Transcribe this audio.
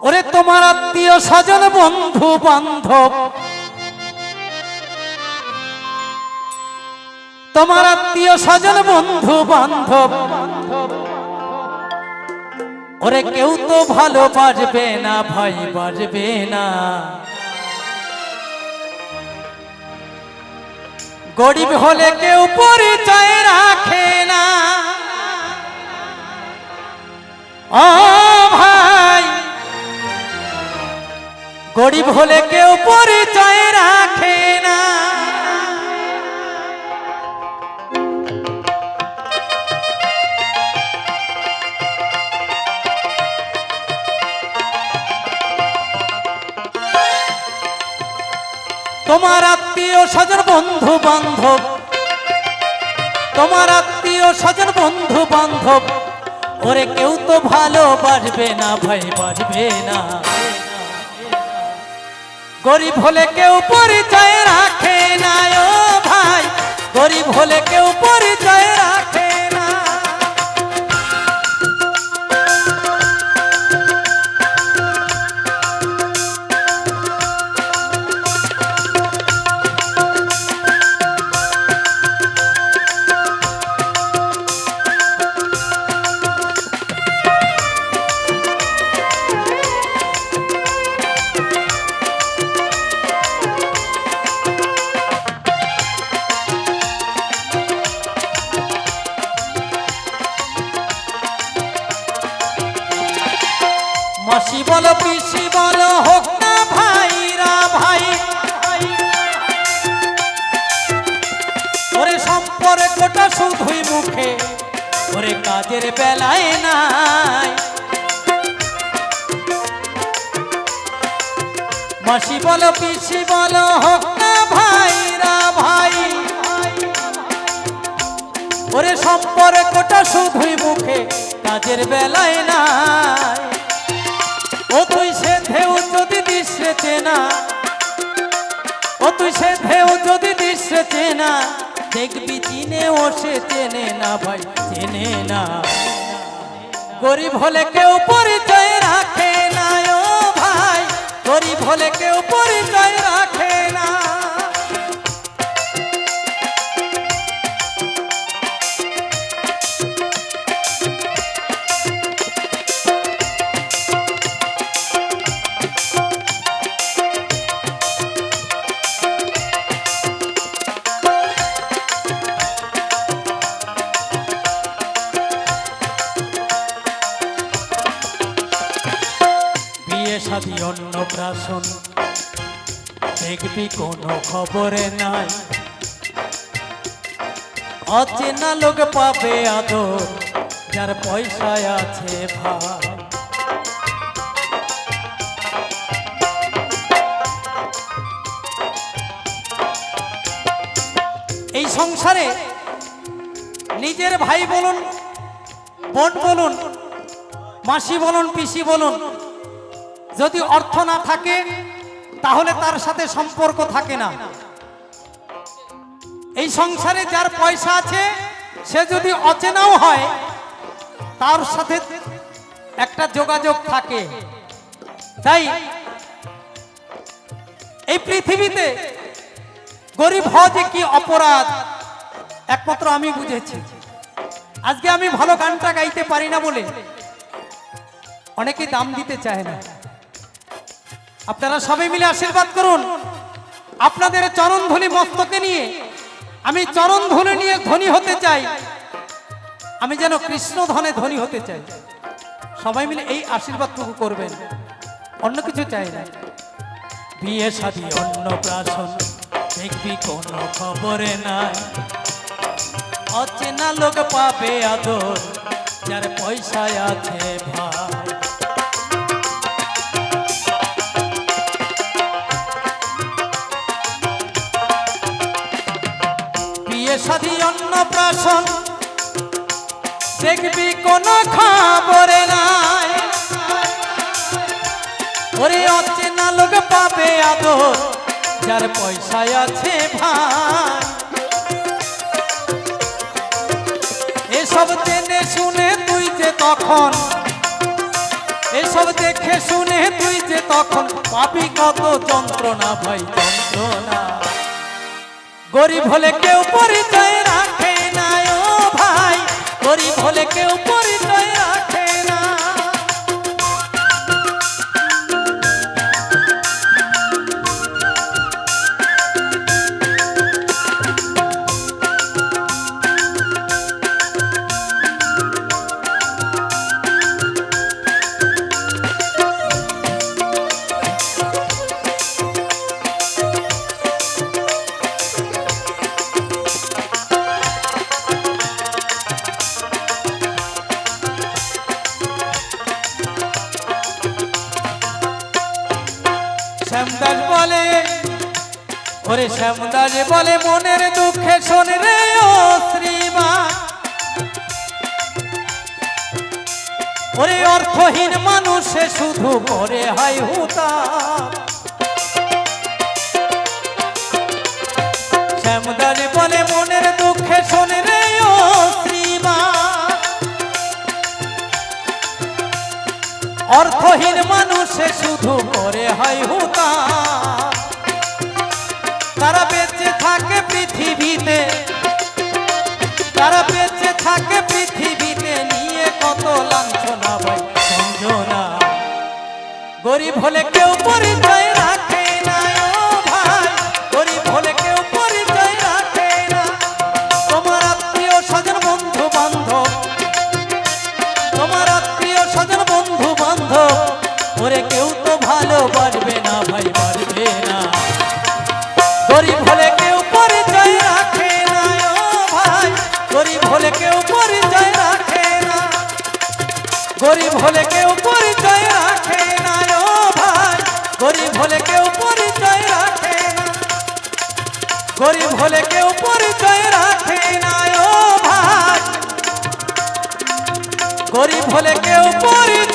ওরে তোমার আত্মীয় স্বজন বন্ধু বান্ধব, তোমার আত্মীয় স্বজন বন্ধু বান্ধব, ওরে কেউ তো ভালোবাসবে না ভাই, বাসবে না। গরিব হলে কেউ পরিচয় রাখে না। ও ভাই, গরিব হলে কেউ পরিচয় রাখে না। তোমার আত্মীয় স্বজন বন্ধু বান্ধব, তোমার আত্মীয় স্বজন বন্ধু বান্ধব, ওরে কেউ তো ভালোবাসবে না ভাই, বাসবে না। গরিব হলে কেউ পরিচয় রাখে না। ও ভাই, গরিব হলে কেউ পরিচয় রাখে না। মাসি বলো পিসি বলো হোক না ভাইরা ভাই, ওরে সম্পর্কটা শুধুই মুখে, ওরে কাজের বেলায় নাই। মাসি বলো পিসি বলো হোক না ভাইরা ভাই, ওরে সম্পর্কটা শুধুই মুখে, কাজের বেলায় নাই। ও তুই সে ঢেউ যদি দিশে চেনা, ও তুই সে ঢেউ যদি দিশে চেনা, দেখবি চিনে ও সে চেনে না ভাই, চেনে না। গরিব হলে কেউ পরিচয় রাখে না। ও ভাই, গরিব হলে কেউ পরিচয় রাখে না। সাথী অন্নপ্রাশন দেখবি কোনো খবরে নাই। অচেনা লোক পাবে আদর, যার পয়সায় আছে ভাই। এই সংসারে নিজের ভাই বলুন, বোন বলুন, মাসি বলুন, পিসি বলুন, যদি অর্থ না থাকে তাহলে তার সাথে সম্পর্ক থাকে না। এই সংসারে যার পয়সা আছে সে যদি অচেনাও হয় তার সাথে একটা যোগাযোগ থাকে। তাই এই পৃথিবীতে গরিব হওয়া যে কি অপরাধ একমাত্র আমি বুঝেছি। আজকে আমি ভালো গানটা গাইতে পারি না বলে অনেকে দাম দিতে চায় না। আপনারা সবাই মিলে আশীর্বাদ করুন। আপনাদের চরণধ্বনি মস্তকে নিয়ে আমি চরণধ্বনি নিয়ে ধনী হতে চাই, আমি যেন কৃষ্ণ ধনে ধনী হতে চাই। সবাই মিলে এই আশীর্বাদটুকু করবেন, অন্য কিছু চাই না। বিয়ে শাদী অন্নপ্রাশন দেখবি কোনো খবরে নাই। অচেনা লোক পাবে আদর, যার পয়সায় আছে ভাই। সাথী অন্নপ্রাশন দেখবি কোনো খবরে নাই। ওরে অচেনা লোক পাবে আদর, যার পয়সায় আছে ভাই। এসব জেনে শুনে তুই যে তখন, এসব দেখে শুনে তুই যে তখন পাবি কত যন্ত্রণা ভাই যন্ত্রণা। গরিব হলে কেউ পরিচয় রাখে না ও ভাই, গরিব হলে কেউ পরিচয় রাখে না। শ্যামদাস বলে, ওরে শ্যামদাস বলে মনের দুঃখে শোন রে ও শ্রীমান, ওরে অর্থহীন মানুষে শুধু করে হাই হুতা। শ্যামদাস বলে মনের দুঃখে শোন রে ও শ্রীমান, অর্থহীন মানুষে শুধু করে হাই হুতা। তারা বেঁচে থাকে পৃথিবীতে, তারা বেঁচে থাকে পৃথিবীতে নিয়ে কত লাঞ্ছনা ভাই সঞ্জনা। গরিব হলে কেউ পরিচয় রাখে না ও ভাই, গরিব হলে কেউ পরিচয় রাখে না। তোমার আত্মীয় স্বজন বন্ধু বান্ধব, তোমার আত্মীয় স্বজন বন্ধু বান্ধব, ওরে কেউ তো ভালোবাসবে না ভাই, বাড়বে না। গরিব হলে কেউ পরিচয় রাখে না ও ভাই, গরিব হলে কেউ পরিচয় রাখে না। গরিব হলে কেউ পরিচয় রাখে না ও ভাই, গরিব হলে কেউ পরিচয় রাখে না। গরিব হলে কেউ পরিচয় রাখে না ও ভাই, গরিব হলে কেউ পরিচয়